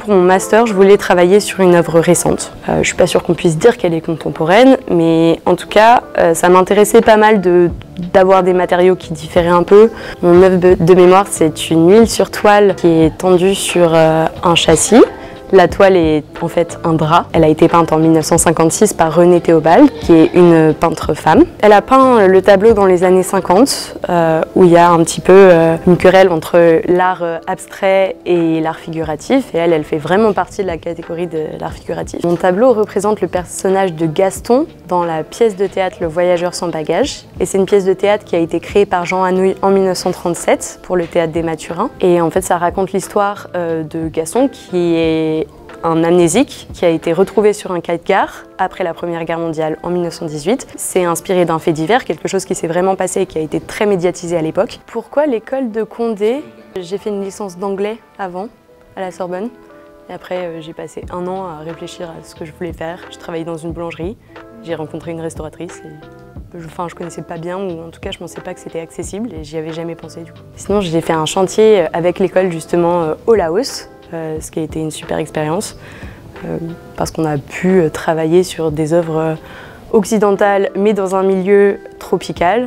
pour mon master, je voulais travailler sur une œuvre récente. Je ne suis pas sûre qu'on puisse dire qu'elle est contemporaine, mais en tout cas, ça m'intéressait pas mal d'avoir des matériaux qui différaient un peu. Mon œuvre de mémoire, c'est une huile sur toile qui est tendue sur un châssis. La toile est en fait un drap. Elle a été peinte en 1956 par Renée Théobald, qui est une peintre femme. Elle a peint le tableau dans les années 50, où il y a un petit peu une querelle entre l'art abstrait et l'art figuratif. Et elle fait vraiment partie de la catégorie de l'art figuratif. Mon tableau représente le personnage de Gaston dans la pièce de théâtre Le Voyageur sans bagages. Et c'est une pièce de théâtre qui a été créée par Jean Anouilh en 1937 pour le théâtre des Mathurins. Et en fait, ça raconte l'histoire de Gaston, qui est un amnésique qui a été retrouvé sur un quai de gare après la Première Guerre mondiale en 1918. C'est inspiré d'un fait divers, quelque chose qui s'est vraiment passé et qui a été très médiatisé à l'époque. Pourquoi l'école de Condé? J'ai fait une licence d'anglais avant, à la Sorbonne. Et après, j'ai passé un an à réfléchir à ce que je voulais faire. J'ai travaillé dans une boulangerie, j'ai rencontré une restauratrice. Je connaissais pas bien, ou en tout cas je pensais pas que c'était accessible et j'y avais jamais pensé du coup. Sinon j'ai fait un chantier avec l'école justement au Laos, ce qui a été une super expérience parce qu'on a pu travailler sur des œuvres occidentales mais dans un milieu tropical.